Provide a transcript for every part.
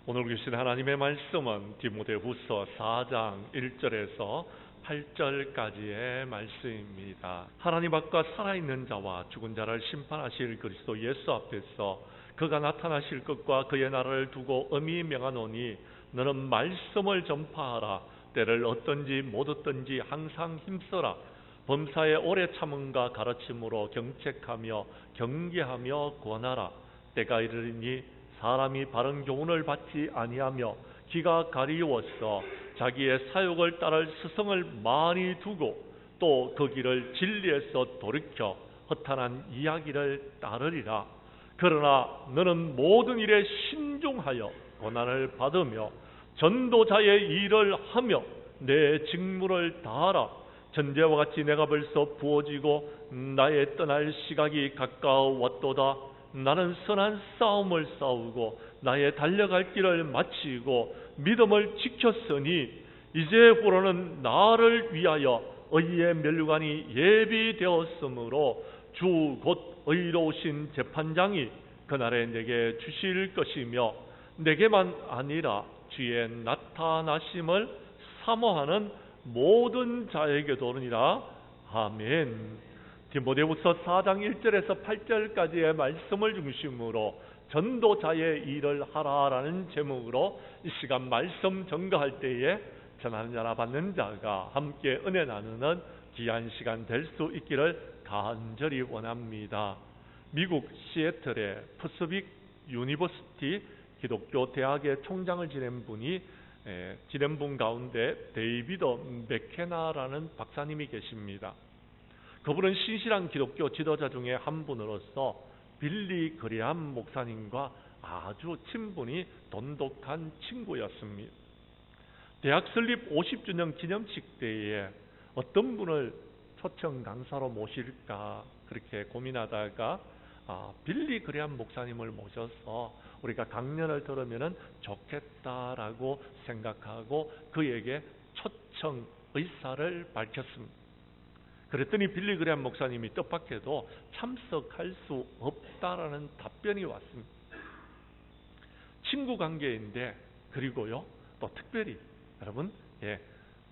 오늘 주신 하나님의 말씀은 디모데후서 4장 1절에서 8절까지의 말씀입니다. 하나님 앞과 살아있는 자와 죽은 자를 심판하실 그리스도 예수 앞에서 그가 나타나실 것과 그의 나라를 두고 엄히 명하노니 너는 말씀을 전파하라. 때를 얻든지 못 얻든지 항상 힘써라. 범사에 오래 참음과 가르침으로 경책하며 경계하며 권하라. 때가 이르리니 사람이 바른 교훈을 받지 아니하며 귀가 가리워서 자기의 사욕을 따를 스승을 많이 두고 또 그 길을 진리에서 돌이켜 허탄한 이야기를 따르리라. 그러나 너는 모든 일에 신중하여 고난을 받으며 전도자의 일을 하며 내 직무를 다하라. 전제와 같이 내가 벌써 부어지고 나의 떠날 시각이 가까웠도다. 나는 선한 싸움을 싸우고 나의 달려갈 길을 마치고 믿음을 지켰으니 이제부로는 나를 위하여 의의 면류관이 예비되었으므로 주 곧 의로우신 재판장이 그날에 내게 주실 것이며 내게만 아니라 주의 나타나심을 사모하는 모든 자에게도니라. 아멘. 디모데후서 4장 1절에서 8절까지의 말씀을 중심으로 전도자의 일을 하라라는 제목으로 이 시간 말씀 전가할 때에 전하는 자나 받는 자가 함께 은혜 나누는 귀한 시간 될 수 있기를 간절히 원합니다. 미국 시애틀의 퍼시픽 유니버시티 기독교 대학의 총장을 지낸 분 가운데 데이비드 맥케나라는 박사님이 계십니다. 그분은 신실한 기독교 지도자 중에 한 분으로서 빌리 그레함 목사님과 아주 친분이 돈독한 친구였습니다. 대학 설립 50주년 기념식 때에 어떤 분을 초청 강사로 모실까 그렇게 고민하다가 빌리 그레함 목사님을 모셔서 우리가 강연을 들으면 좋겠다라고 생각하고 그에게 초청 의사를 밝혔습니다. 그랬더니 빌리 그레함 목사님이 뜻밖에도 참석할 수 없다라는 답변이 왔습니다. 친구 관계인데, 또 특별히 여러분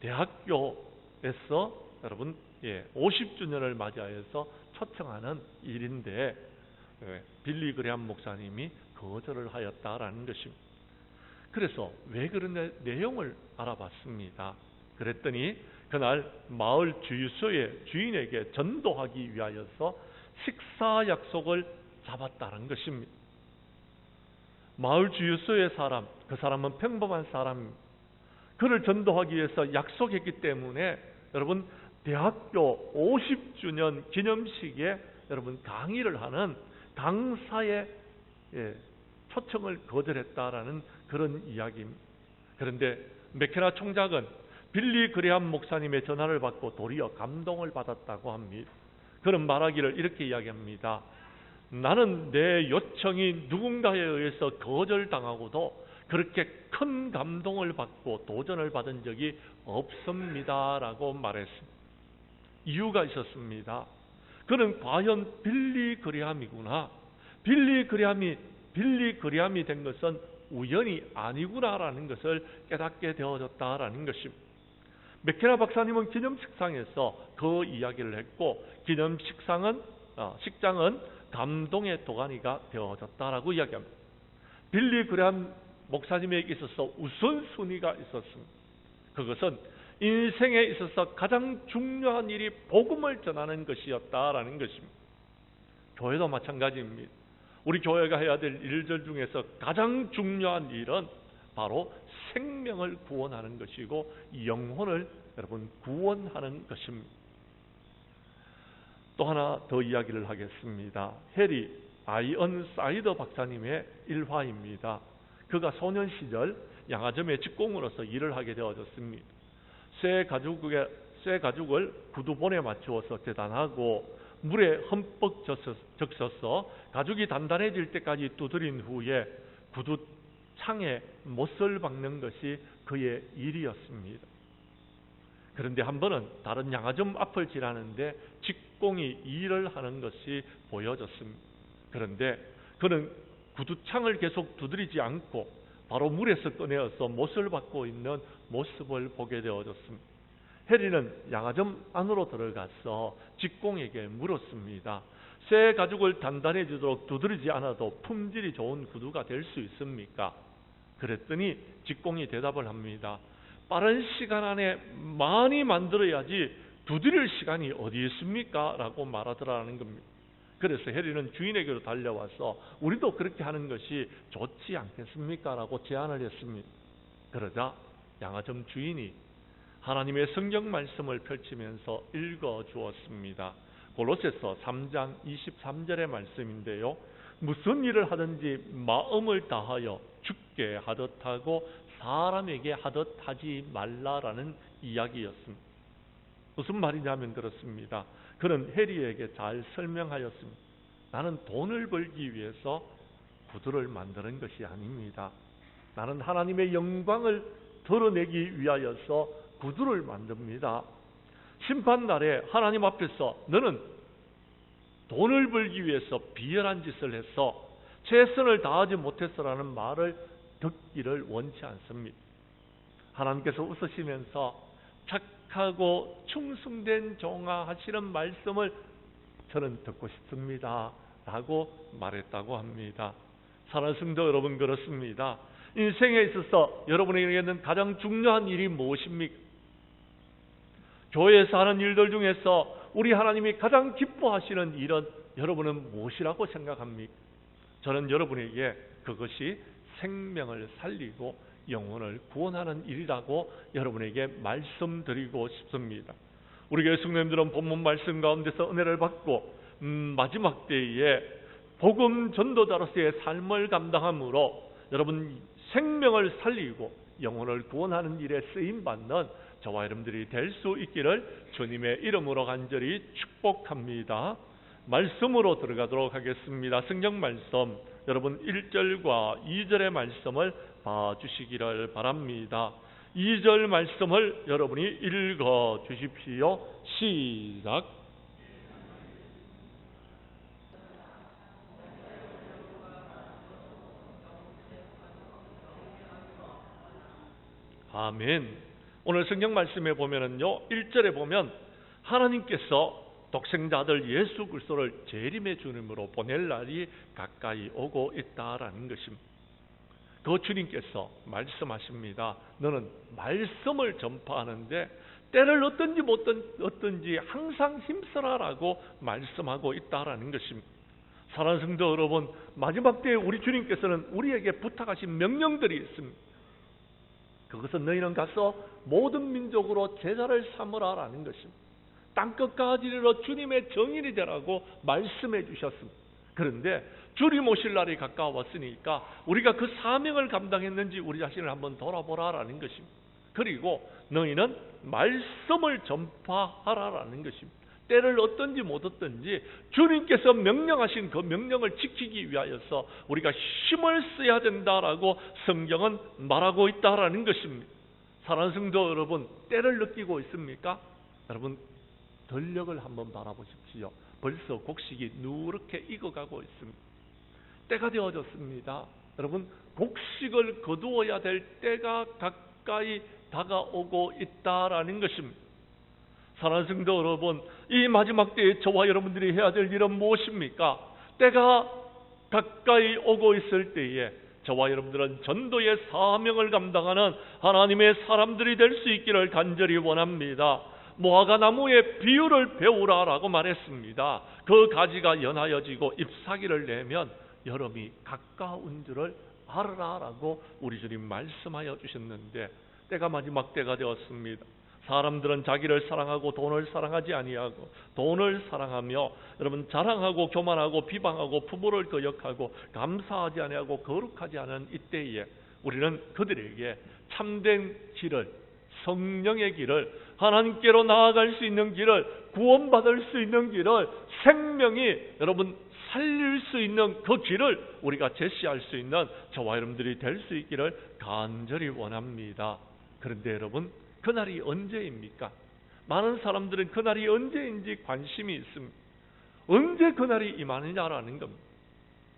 대학교에서 여러분 50주년을 맞이해서 초청하는 일인데 빌리 그레함 목사님이 거절을 하였다라는 것입니다. 그래서 왜 그런 내용을 알아봤습니다. 그랬더니 그날 마을 주유소의 주인에게 전도하기 위하여서 식사 약속을 잡았다는 것입니다. 마을 주유소의 사람, 그 사람은 평범한 사람입니다. 그를 전도하기 위해서 약속했기 때문에 여러분 대학교 50주년 기념식에 여러분 강의를 하는 강사의 초청을 거절했다라는 그런 이야기입니다. 그런데 맥케나 총장은 빌리 그레함 목사님의 전화를 받고 도리어 감동을 받았다고 합니다. 그는 말하기를 이렇게 이야기합니다. 나는 내 요청이 누군가에 의해서 거절당하고도 그렇게 큰 감동을 받고 도전을 받은 적이 없습니다라고 말했습니다. 이유가 있었습니다. 그는 과연 빌리 그레함이구나. 빌리 그레함이 된 것은 우연이 아니구나라는 것을 깨닫게 되어졌다라는 것입니다. 맥케나 박사님은 기념식상에서 그 이야기를 했고 기념식장은 감동의 도가니가 되어졌다라고 이야기합니다. 빌리 그레함 목사님에게 있어서 우선순위가 있었습니다. 그것은 인생에 있어서 가장 중요한 일이 복음을 전하는 것이었다라는 것입니다. 교회도 마찬가지입니다. 우리 교회가 해야 될 일들 중에서 가장 중요한 일은 바로 생명을 구원하는 것이고 영혼을 여러분 구원하는 것입니다. 또 하나 더 이야기를 하겠습니다. 해리 아이언사이더 박사님의 일화입니다. 그가 소년 시절 양화점의 직공으로서 일을 하게 되어졌습니다. 쇠 가죽을 구두본에 맞추어서 재단하고 물에 흠뻑 적셔서 가죽이 단단해질 때까지 두드린 후에 구두창에 못을 박는 것이 그의 일이었습니다. 그런데 한 번은 다른 양화점 앞을 지나는데 직공이 일을 하는 것이 보여졌습니다. 그런데 그는 구두창을 계속 두드리지 않고 바로 물에서 꺼내어서 못을 받고 있는 모습을 보게 되어졌습니다. 해리는 양화점 안으로 들어가서 직공에게 물었습니다. 새 가죽을 단단해지도록 두드리지 않아도 품질이 좋은 구두가 될 수 있습니까? 그랬더니 직공이 대답을 합니다. 빠른 시간 안에 많이 만들어야지 두드릴 시간이 어디 있습니까? 라고 말하더라는 겁니다. 그래서 해리는 주인에게로 달려와서 우리도 그렇게 하는 것이 좋지 않겠습니까? 라고 제안을 했습니다. 그러자 양화점 주인이 하나님의 성경 말씀을 펼치면서 읽어 주었습니다. 골로새서 3장 23절의 말씀인데요. 무슨 일을 하든지 마음을 다하여 주께 하듯 하고 사람에게 하듯 하지 말라라는 이야기였습니다. 무슨 말이냐면 그렇습니다. 그는 해리에게 잘 설명하였습니다. 나는 돈을 벌기 위해서 구두를 만드는 것이 아닙니다. 나는 하나님의 영광을 드러내기 위하여서 구두를 만듭니다. 심판날에 하나님 앞에서 너는 돈을 벌기 위해서 비열한 짓을 해서 최선을 다하지 못했어라는 말을 듣기를 원치 않습니다. 하나님께서 웃으시면서 착하고 충성된 종아 하시는 말씀을 저는 듣고 싶습니다 라고 말했다고 합니다. 사랑하는 성도 여러분, 그렇습니다. 인생에 있어서 여러분에게는 가장 중요한 일이 무엇입니까? 교회에서 하는 일들 중에서 우리 하나님이 가장 기뻐하시는 일은 여러분은 무엇이라고 생각합니까? 저는 여러분에게 그것이 생명을 살리고 영혼을 구원하는 일이라고 여러분에게 말씀드리고 싶습니다. 우리 교회 성도님들은 본문 말씀 가운데서 은혜를 받고 마지막 때에 복음 전도자로서의 삶을 감당함으로 여러분 생명을 살리고 영혼을 구원하는 일에 쓰임받는 저와 여러분들이 될 수 있기를 주님의 이름으로 간절히 축복합니다. 말씀으로 들어가도록 하겠습니다. 성경 말씀 여러분 1절과 2절의 말씀을 봐주시기를 바랍니다. 2절 말씀을 여러분이 읽어 주십시오. 시작. 아멘. 오늘 성경 말씀에 보면은요, 1절에 보면 하나님께서 독생자 아들 예수 그리스도를 재림의 주님으로 보낼 날이 가까이 오고 있다라는 것입니다. 그 주님께서 말씀하십니다. 너는 말씀을 전파하는데 때를 어떤지 항상 힘써라라고 말씀하고 있다라는 것입니다. 사랑하는 성도 여러분, 마지막 때에 우리 주님께서는 우리에게 부탁하신 명령들이 있습니다. 그것은 너희는 가서 모든 민족으로 제자를 삼으라라는 것입니다. 땅끝까지 이르러 주님의 정인이 되라고 말씀해 주셨습니다. 그런데 주님 오실 날이 가까웠으니까 우리가 그 사명을 감당했는지 우리 자신을 한번 돌아보라라는 것입니다. 그리고 너희는 말씀을 전파하라라는 것입니다. 때를 어떤지 못 어떤지 주님께서 명령하신 그 명령을 지키기 위하여서 우리가 힘을 써야 된다라고 성경은 말하고 있다라는 것입니다. 사랑하는 성도 여러분, 때를 느끼고 있습니까? 여러분 전력을 한번 바라보십시오. 벌써 곡식이 누렇게 익어가고 있습니다. 때가 되어졌습니다. 여러분 곡식을 거두어야 될 때가 가까이 다가오고 있다라는 것입니다. 사랑하는 성도 여러분, 이 마지막 때에 저와 여러분들이 해야 될 일은 무엇입니까? 때가 가까이 오고 있을 때에 저와 여러분들은 전도의 사명을 감당하는 하나님의 사람들이 될 수 있기를 간절히 원합니다. 무화과 나무의 비유를 배우라라고 말했습니다. 그 가지가 연하여지고 잎사귀를 내면 여름이 가까운 줄을 알아라라고 우리 주님 말씀하여 주셨는데 때가 마지막 때가 되었습니다. 사람들은 자기를 사랑하고 돈을 사랑하지 아니하고 돈을 사랑하며 여러분 자랑하고 교만하고 비방하고 부모를 거역하고 감사하지 아니하고 거룩하지 않은 이때에 우리는 그들에게 참된 길을, 성령의 길을, 하나님께로 나아갈 수 있는 길을, 구원받을 수 있는 길을, 생명이 여러분 살릴 수 있는 그 길을 우리가 제시할 수 있는 저와 여러분들이 될 수 있기를 간절히 원합니다. 그런데 여러분 그날이 언제입니까? 많은 사람들은 그날이 언제인지 관심이 있습니다. 언제 그날이 임하느냐라는 겁니다.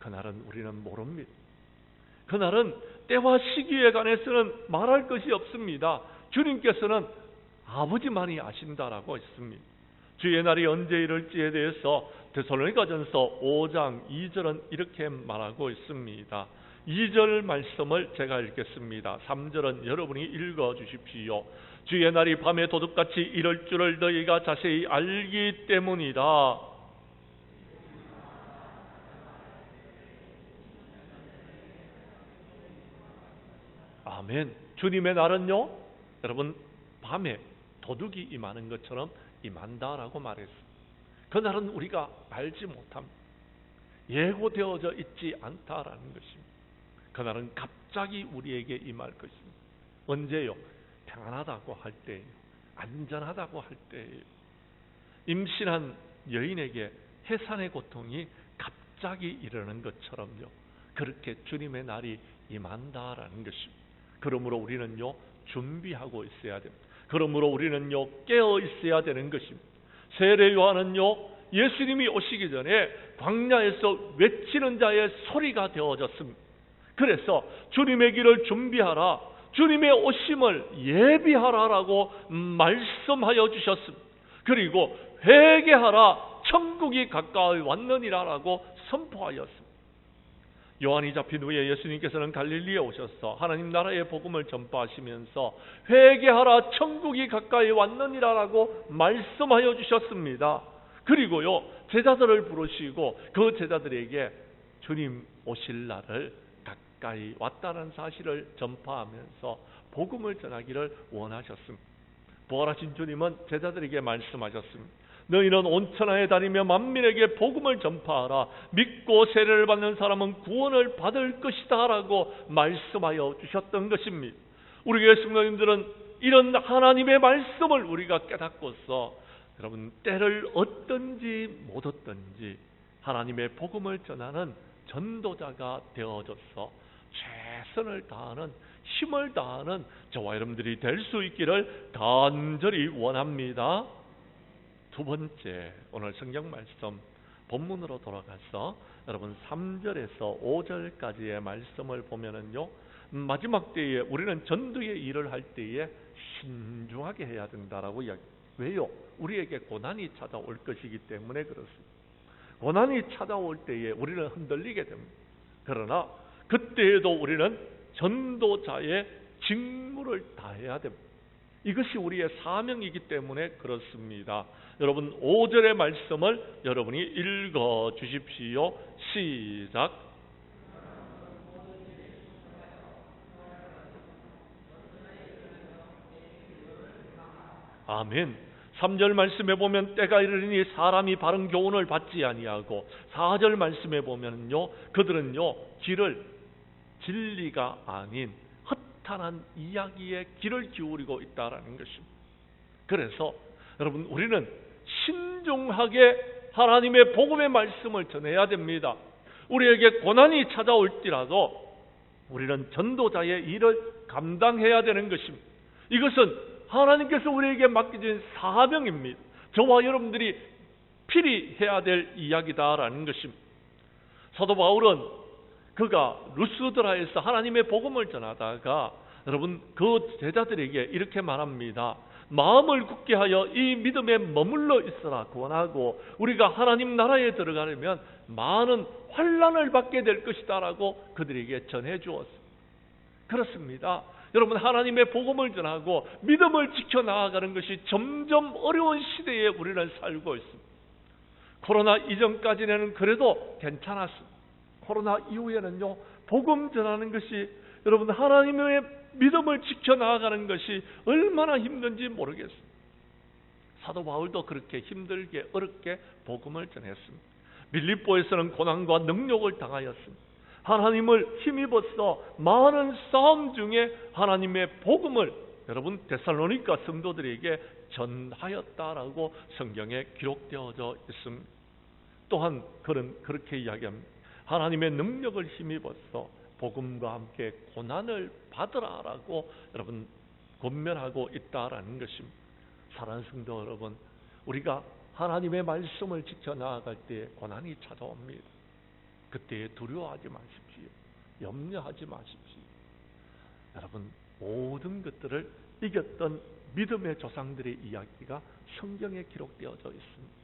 그날은 우리는 모릅니다. 그날은 때와 시기에 관해서는 말할 것이 없습니다. 주님께서는 아버지만이 아신다라고 했습니다. 주의 날이 언제 이럴지에 대해서 데살로니가전서 5장 2절은 이렇게 말하고 있습니다. 2절 말씀을 제가 읽겠습니다. 3절은 여러분이 읽어주십시오. 주의 날이 밤에 도둑같이 이럴 줄을 너희가 자세히 알기 때문이다. 아멘. 주님의 날은요, 여러분, 밤에 도둑이 임하는 것처럼 임한다라고 말했습니다. 그날은 우리가 알지 못합니다. 예고되어져 있지 않다라는 것입니다. 그날은 갑자기 우리에게 임할 것입니다. 언제요? 평안하다고 할 때예요. 안전하다고 할 때예요. 임신한 여인에게 해산의 고통이 갑자기 이르는 것처럼요, 그렇게 주님의 날이 임한다라는 것입니다. 그러므로 우리는요, 준비하고 있어야 됩니다. 그러므로 우리는요, 깨어 있어야 되는 것입니다. 세례 요한은요, 예수님이 오시기 전에 광야에서 외치는 자의 소리가 되어졌습니다. 그래서 주님의 길을 준비하라, 주님의 오심을 예비하라라고 말씀하여 주셨습니다. 그리고 회개하라, 천국이 가까이 왔느니라라고 선포하였습니다. 요한이 잡힌 후에 예수님께서는 갈릴리에 오셔서 하나님 나라의 복음을 전파하시면서 회개하라, 천국이 가까이 왔느니라라고 말씀하여 주셨습니다. 그리고요, 제자들을 부르시고 그 제자들에게 주님 오실 날을 가까이 왔다는 사실을 전파하면서 복음을 전하기를 원하셨습니다. 부활하신 주님은 제자들에게 말씀하셨습니다. 너희는 온 천하에 다니며 만민에게 복음을 전파하라. 믿고 세례를 받는 사람은 구원을 받을 것이다 라고 말씀하여 주셨던 것입니다. 우리 교회 성도님들은 이런 하나님의 말씀을 우리가 깨닫고서 여러분, 때를 얻든지 못 얻든지 하나님의 복음을 전하는 전도자가 되어져서 최선을 다하는, 힘을 다하는 저와 여러분들이 될 수 있기를 간절히 원합니다. 두 번째, 오늘 성경 말씀 본문으로 돌아가서 여러분 3절에서 5절까지의 말씀을 보면은요, 마지막 때에 우리는 전도의 일을 할 때에 신중하게 해야 된다라고 이야기해요. 왜요? 우리에게 고난이 찾아올 것이기 때문에 그렇습니다. 고난이 찾아올 때에 우리는 흔들리게 됩니다. 그러나 그때에도 우리는 전도자의 직무를 다해야 됩니다. 이것이 우리의 사명이기 때문에 그렇습니다. 여러분 5절의 말씀을 여러분이 읽어 주십시오. 시작. 아멘. 3절 말씀에 보면 때가 이르리니 사람이 바른 교훈을 받지 아니하고, 4절 말씀에 보면요, 그들은요 길을 진리가 아닌 허탄한 이야기에 길을 기울이고 있다라는 것입니다. 그래서 여러분, 우리는 신중하게 하나님의 복음의 말씀을 전해야 됩니다. 우리에게 고난이 찾아올지라도 우리는 전도자의 일을 감당해야 되는 것입니다. 이것은 하나님께서 우리에게 맡겨진 사명입니다. 저와 여러분들이 필히 해야 될 이야기다라는 것입니다. 사도 바울은 그가 루스드라에서 하나님의 복음을 전하다가 여러분 그 제자들에게 이렇게 말합니다. 마음을 굳게 하여 이 믿음에 머물러 있으라 권하고, 우리가 하나님 나라에 들어가려면 많은 환난을 받게 될 것이다 라고 그들에게 전해 주었습니다. 그렇습니다. 여러분, 하나님의 복음을 전하고 믿음을 지켜나가는 것이 점점 어려운 시대에 우리는 살고 있습니다. 코로나 이전까지는 그래도 괜찮았습니다. 코로나 이후에는요, 복음 전하는 것이, 여러분, 하나님의 믿음을 지켜나가는 것이 얼마나 힘든지 모르겠습니다. 사도 바울도 그렇게 힘들게 어렵게 복음을 전했습니다. 빌립보에서는 고난과 능욕을 당하였습니다. 하나님을 힘입어서 많은 싸움 중에 하나님의 복음을 여러분 데살로니가 성도들에게 전하였다라고 성경에 기록되어져 있습니다. 또한 그는 그렇게 이야기합니다. 하나님의 능력을 힘입어서 복음과 함께 고난을 받으라라고 여러분 권면하고 있다라는 것입니다. 사랑하는 성도 여러분, 우리가 하나님의 말씀을 지켜나갈 때 고난이 찾아옵니다. 그때 두려워하지 마십시오. 염려하지 마십시오. 여러분, 모든 것들을 이겼던 믿음의 조상들의 이야기가 성경에 기록되어져 있습니다.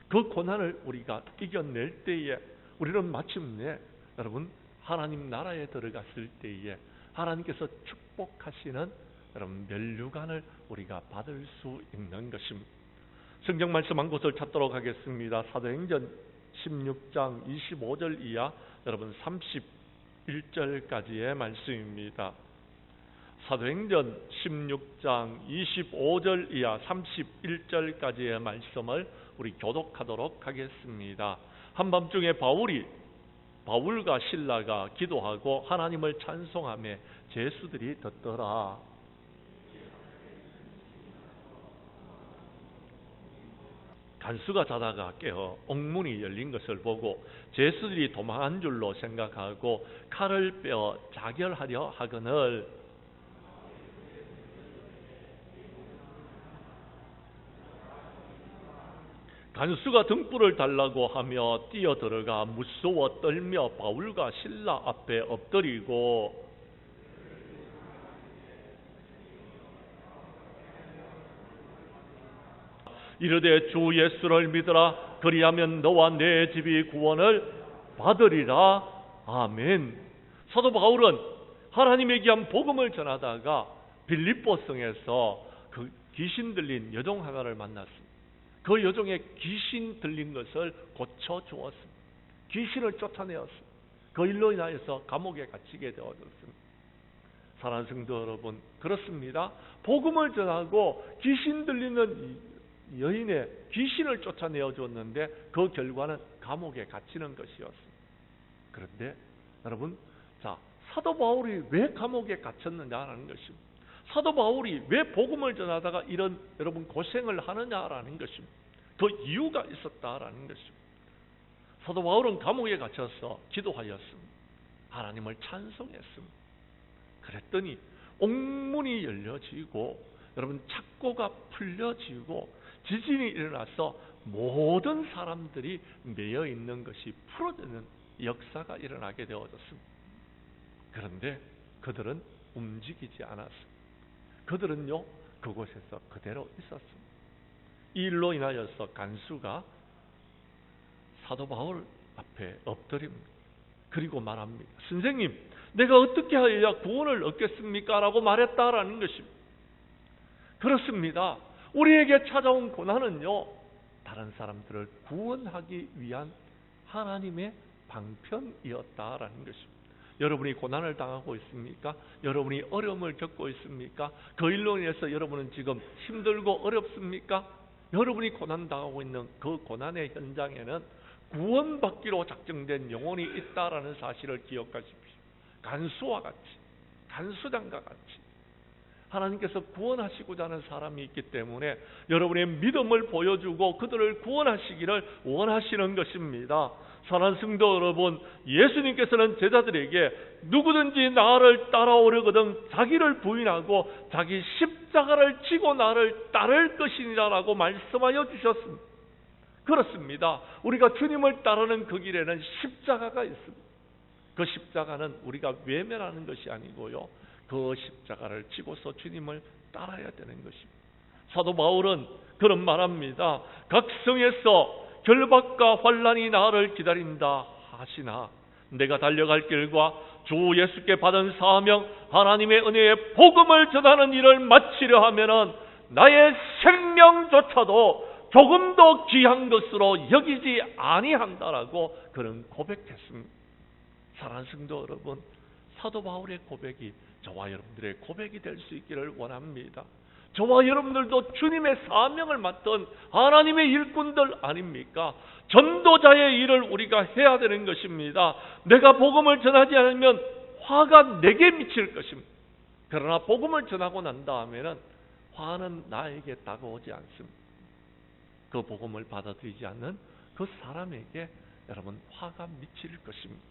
그 고난을 우리가 이겨낼 때에 우리는 마침내 여러분 하나님 나라에 들어갔을 때에 하나님께서 축복하시는 여러분 면류관을 우리가 받을 수 있는 것입니다. 성경 말씀 한 곳을 찾도록 하겠습니다. 사도행전 16장 25절 이하 여러분 31절까지의 말씀입니다. 사도행전 16장 25절 이하 31절까지의 말씀을 우리 교독하도록 하겠습니다. 한밤중에 바울과 실라가 기도하고 하나님을 찬송하며 제수들이 듣더라. 간수가 자다가 깨어 옥문이 열린 것을 보고 제수들이 도망한 줄로 생각하고 칼을 빼어 자결하려 하거늘 간수가 등불을 달라고 하며 뛰어들어가 무서워 떨며 바울과 실라 앞에 엎드리고 이르되 주 예수를 믿으라. 그리하면 너와 내 집이 구원을 받으리라. 아멘. 사도 바울은 하나님의 귀한 복음을 전하다가 빌립보 성에서 그 귀신 들린 여종 하나를 만났습니다. 그 여종의 귀신 들린 것을 고쳐주었습니다. 귀신을 쫓아내었습니다. 그 일로 인하여서 감옥에 갇히게 되어졌습니다. 사랑하는 성도 여러분, 그렇습니다. 복음을 전하고 귀신 들리는 여인의 귀신을 쫓아내어 줬는데 그 결과는 감옥에 갇히는 것이었습니다. 그런데 여러분, 자, 사도 바울이 왜 감옥에 갇혔느냐라는 것입니다. 사도 바울이 왜 복음을 전하다가 이런 여러분 고생을 하느냐라는 것입니다. 그 이유가 있었다라는 것입니다. 사도 바울은 감옥에 갇혀서 기도하였습니다. 하나님을 찬송했습니다. 그랬더니 옥문이 열려지고 여러분 착고가 풀려지고 지진이 일어나서 모든 사람들이 매여 있는 것이 풀어지는 역사가 일어나게 되어졌습니다. 그런데 그들은 움직이지 않았습니다. 그들은요 그곳에서 그대로 있었습니다. 이 일로 인하여서 간수가 사도 바울 앞에 엎드립니다. 그리고 말합니다. 선생님, 내가 어떻게 하여야 구원을 얻겠습니까? 라고 말했다라는 것입니다. 그렇습니다. 우리에게 찾아온 고난은요 다른 사람들을 구원하기 위한 하나님의 방편이었다라는 것입니다. 여러분이 고난을 당하고 있습니까? 여러분이 어려움을 겪고 있습니까? 그 일로 인해서 여러분은 지금 힘들고 어렵습니까? 여러분이 고난당하고 있는 그 고난의 현장에는 구원받기로 작정된 영혼이 있다라는 사실을 기억하십시오. 간수와 같이, 간수장과 같이 하나님께서 구원하시고자 하는 사람이 있기 때문에 여러분의 믿음을 보여주고 그들을 구원하시기를 원하시는 것입니다. 사랑하는 성도 여러분, 예수님께서는 제자들에게 누구든지 나를 따라오려거든 자기를 부인하고 자기 십자가를 지고 나를 따를 것이니라 라고 말씀하여 주셨습니다. 그렇습니다. 우리가 주님을 따르는 그 길에는 십자가가 있습니다. 그 십자가는 우리가 외면하는 것이 아니고요, 그 십자가를 지고서 주님을 따라야 되는 것입니다. 사도 바울은 그런 말합니다. 각 성에서 결박과 환난이 나를 기다린다 하시나 내가 달려갈 길과 주 예수께 받은 사명 하나님의 은혜의 복음을 전하는 일을 마치려 하면은 나의 생명조차도 조금도 귀한 것으로 여기지 아니한다라고 그런 고백했습니다. 사랑하는 성도 여러분, 사도 바울의 고백이 저와 여러분들의 고백이 될 수 있기를 원합니다. 저와 여러분들도 주님의 사명을 맡은 하나님의 일꾼들 아닙니까? 전도자의 일을 우리가 해야 되는 것입니다. 내가 복음을 전하지 않으면 화가 내게 미칠 것입니다. 그러나 복음을 전하고 난 다음에는 화는 나에게 다가오지 않습니다. 그 복음을 받아들이지 않는 그 사람에게 여러분 화가 미칠 것입니다.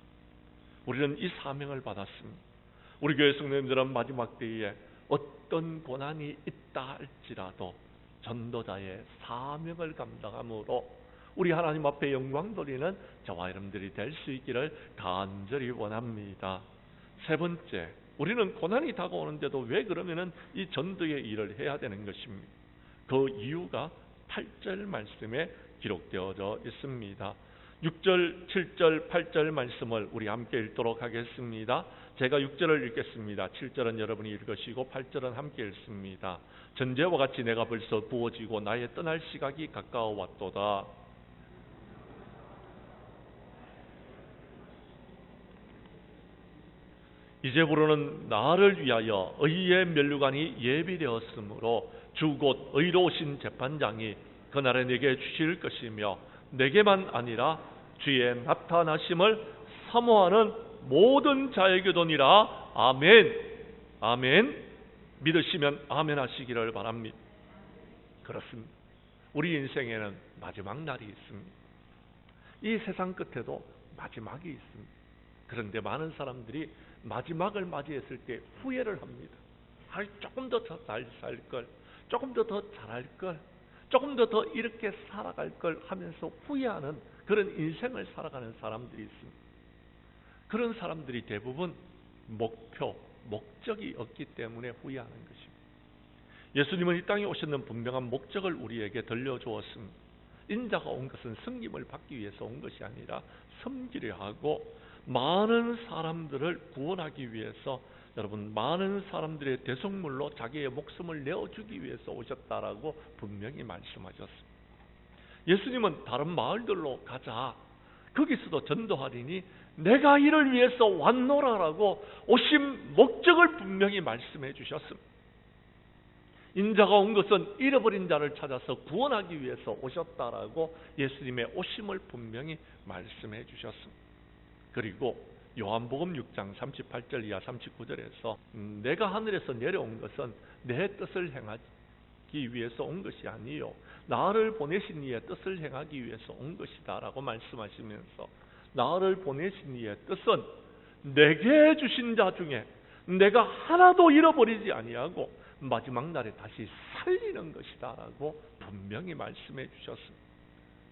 우리는 이 사명을 받았습니다. 우리 교회 성도님들은 마지막 때에 어떤 고난이 있다 할지라도 전도자의 사명을 감당함으로 우리 하나님 앞에 영광 돌리는 저와 여러분들이 될 수 있기를 간절히 원합니다. 세 번째, 우리는 고난이 다가오는데도 왜 그러면은 이 전도의 일을 해야 되는 것입니까? 그 이유가 8절 말씀에 기록되어져 있습니다. 6절, 7절, 8절 말씀을 우리 함께 읽도록 하겠습니다. 제가 6절을 읽겠습니다. 7절은 여러분이 읽으시고 8절은 함께 읽습니다. 전제와 같이 내가 벌써 부어지고 나의 떠날 시각이 가까워 왔도다. 이제부로는 나를 위하여 의의 면류관이 예비되었으므로 주 곧 의로우신 재판장이 그날에 내게 주실 것이며 내게만 아니라 주의 나타나심을 사모하는 모든 자에게도니라. 아멘. 아멘. 믿으시면 아멘 하시기를 바랍니다. 그렇습니다. 우리 인생에는 마지막 날이 있습니다. 이 세상 끝에도 마지막이 있습니다. 그런데 많은 사람들이 마지막을 맞이했을 때 후회를 합니다. 조금 더 잘 살 걸, 조금 더 잘할 걸, 조금 더 이렇게 살아갈 걸 하면서 후회하는 그런 인생을 살아가는 사람들이 있습니다. 그런 사람들이 대부분 목적이 없기 때문에 후회하는 것입니다. 예수님은 이 땅에 오셨는 분명한 목적을 우리에게 들려주었습니다. 인자가 온 것은 승림을 받기 위해서 온 것이 아니라 섬기려 하고 많은 사람들을 구원하기 위해서, 여러분, 많은 사람들의 대속물로 자기의 목숨을 내어주기 위해서 오셨다라고 분명히 말씀하셨습니다. 예수님은 다른 마을들로 가자, 거기서도 전도하리니 내가 이를 위해서 왔노라라고 오신 목적을 분명히 말씀해 주셨습니다. 인자가 온 것은 잃어버린 자를 찾아서 구원하기 위해서 오셨다라고 예수님의 오심을 분명히 말씀해 주셨습니다. 그리고 요한복음 6장 38절 이하 39절에서 내가 하늘에서 내려온 것은 내 뜻을 행하기 위해서 온 것이 아니요 나를 보내신 이의 뜻을 행하기 위해서 온 것이다 라고 말씀하시면서, 나를 보내신 이의 뜻은 내게 주신 자 중에 내가 하나도 잃어버리지 아니하고 마지막 날에 다시 살리는 것이다 라고 분명히 말씀해 주셨습니다.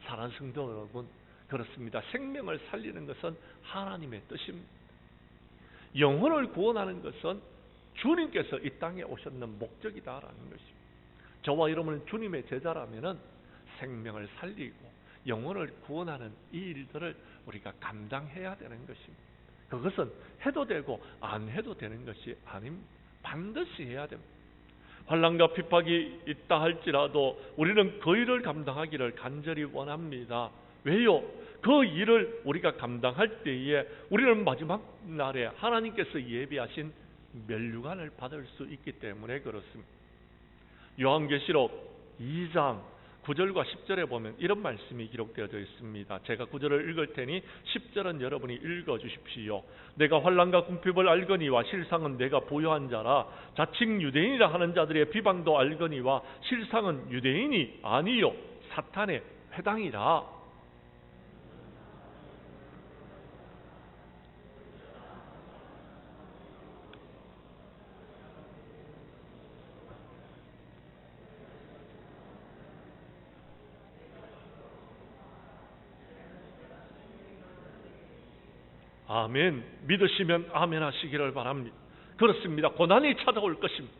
사랑하는 성도 여러분, 그렇습니다. 생명을 살리는 것은 하나님의 뜻입니다. 영혼을 구원하는 것은 주님께서 이 땅에 오셨는 목적이다라는 것입니다. 저와 여러분은 주님의 제자라면은 생명을 살리고 영혼을 구원하는 이 일들을 우리가 감당해야 되는 것입니다. 그것은 해도 되고 안 해도 되는 것이 아닙니다. 반드시 해야 됩니다. 환난과 핍박이 있다 할지라도 우리는 그 일을 감당하기를 간절히 원합니다. 왜요? 그 일을 우리가 감당할 때에 우리는 마지막 날에 하나님께서 예비하신 면류관을 받을 수 있기 때문에 그렇습니다. 요한계시록 2장 9절과 10절에 보면 이런 말씀이 기록되어져 있습니다. 제가 9절을 읽을 테니 10절은 여러분이 읽어주십시오. 내가 환난과 궁핍을 알거니와 실상은 내가 보유한 자라. 자칭 유대인이라 하는 자들의 비방도 알거니와 실상은 유대인이 아니요 사탄의 회당이라. 아멘. 믿으시면 아멘 하시기를 바랍니다. 그렇습니다. 고난이 찾아올 것입니다.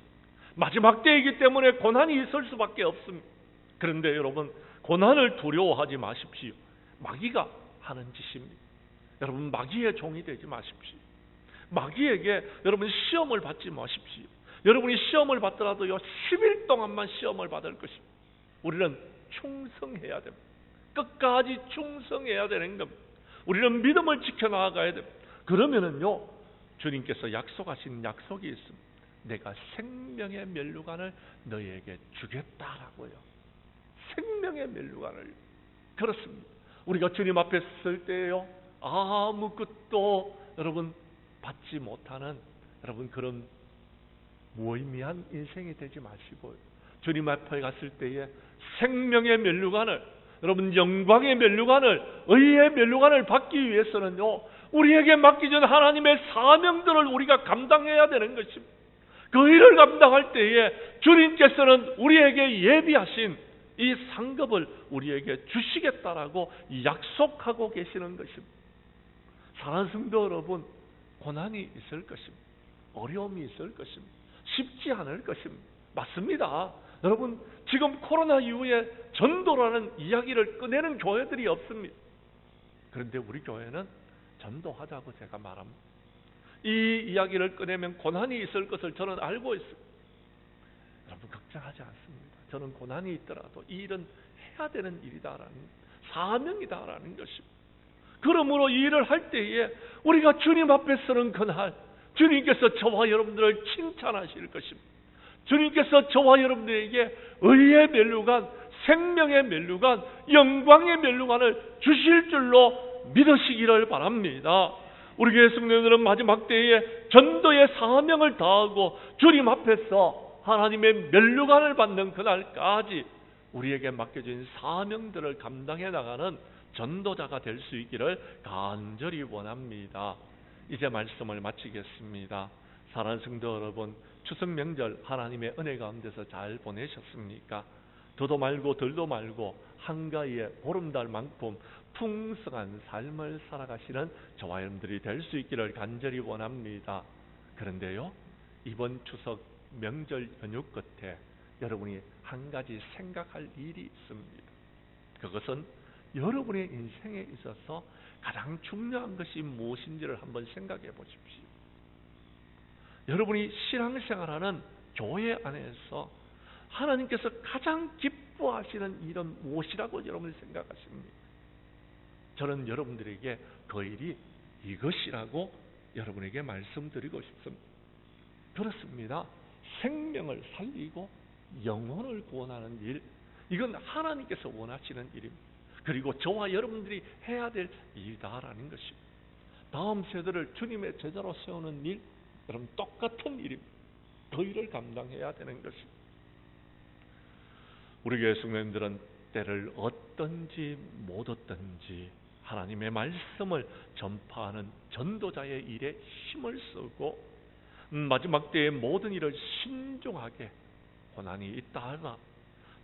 마지막 때이기 때문에 고난이 있을 수밖에 없습니다. 그런데 여러분, 고난을 두려워하지 마십시오. 마귀가 하는 짓입니다. 여러분, 마귀의 종이 되지 마십시오. 마귀에게 여러분 시험을 받지 마십시오. 여러분이 시험을 받더라도요 10일 동안만 시험을 받을 것입니다. 우리는 충성해야 됩니다. 끝까지 충성해야 되는 겁니다. 우리는 믿음을 지켜나가야 됩니다. 그러면은요 주님께서 약속하신 약속이 있습니다. 내가 생명의 면류관을 너희에게 주겠다라고요. 생명의 면류관을. 그렇습니다. 우리가 주님 앞에 설 때요 아무것도 여러분 받지 못하는 여러분 그런 무의미한 인생이 되지 마시고 주님 앞에 갔을 때에 생명의 면류관을, 여러분 영광의 면류관을, 의의 면류관을 받기 위해서는요 우리에게 맡기준 하나님의 사명들을 우리가 감당해야 되는 것입니다. 그 일을 감당할 때에 주님께서는 우리에게 예비하신 이 상급을 우리에게 주시겠다라고 약속하고 계시는 것입니다. 사랑하는 성도 여러분, 고난이 있을 것입니다. 어려움이 있을 것입니다. 쉽지 않을 것입니다. 맞습니다. 여러분, 지금 코로나 이후에 전도라는 이야기를 꺼내는 교회들이 없습니다. 그런데 우리 교회는 전도하자고 제가 말합니다. 이 이야기를 꺼내면 고난이 있을 것을 저는 알고 있습니다. 여러분, 걱정하지 않습니다. 저는 고난이 있더라도 이 일은 해야 되는 일이다라는, 사명이다라는 것입니다. 그러므로 이 일을 할 때에 우리가 주님 앞에 서는 그날 주님께서 저와 여러분들을 칭찬하실 것입니다. 주님께서 저와 여러분들에게 의의 면류관, 생명의 면류관, 영광의 면류관을 주실 줄로 믿으시기를 바랍니다. 우리 교회 성도님들은 마지막 때에 전도의 사명을 다하고 주님 앞에서 하나님의 면류관을 받는 그날까지 우리에게 맡겨진 사명들을 감당해 나가는 전도자가 될 수 있기를 간절히 원합니다. 이제 말씀을 마치겠습니다. 사랑하는 성도 여러분, 추석 명절 하나님의 은혜 가운데서 잘 보내셨습니까? 더도 말고 덜도 말고 한가위에 보름달만큼 풍성한 삶을 살아가시는 저와 여러분들이 될 수 있기를 간절히 원합니다. 그런데요, 이번 추석 명절 연휴 끝에 여러분이 한 가지 생각할 일이 있습니다. 그것은 여러분의 인생에 있어서 가장 중요한 것이 무엇인지를 한번 생각해 보십시오. 여러분이 신앙생활하는 교회 안에서 하나님께서 가장 기뻐하시는 일은 무엇이라고 여러분이 생각하십니까? 저는 여러분들에게 그 일이 이것이라고 여러분에게 말씀드리고 싶습니다. 그렇습니다. 생명을 살리고 영혼을 구원하는 일, 이건 하나님께서 원하시는 일입니다. 그리고 저와 여러분들이 해야 될 일이다라는 것입니다. 다음 세대를 주님의 제자로 세우는 일, 여러분 똑같은 일입니다. 그 일을 감당해야 되는 것입니다. 우리 교회 성도님들은 때를 얻든지 못 얻든지 하나님의 말씀을 전파하는 전도자의 일에 힘을 쓰고 마지막 때의 모든 일을 신중하게 고난이 있다가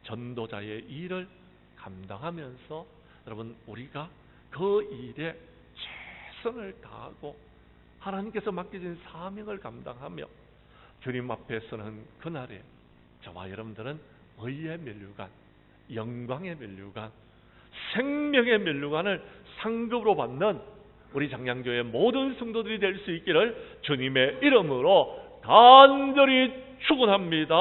전도자의 일을 감당하면서 여러분 우리가 그 일에 최선을 다하고 하나님께서 맡겨진 사명을 감당하며 주님 앞에 서는 그날에 저와 여러분들은 의의 면류관, 영광의 면류관, 생명의 면류관을 상급으로 받는 우리 장량교회 모든 성도들이 될 수 있기를 주님의 이름으로 간절히 축원합니다.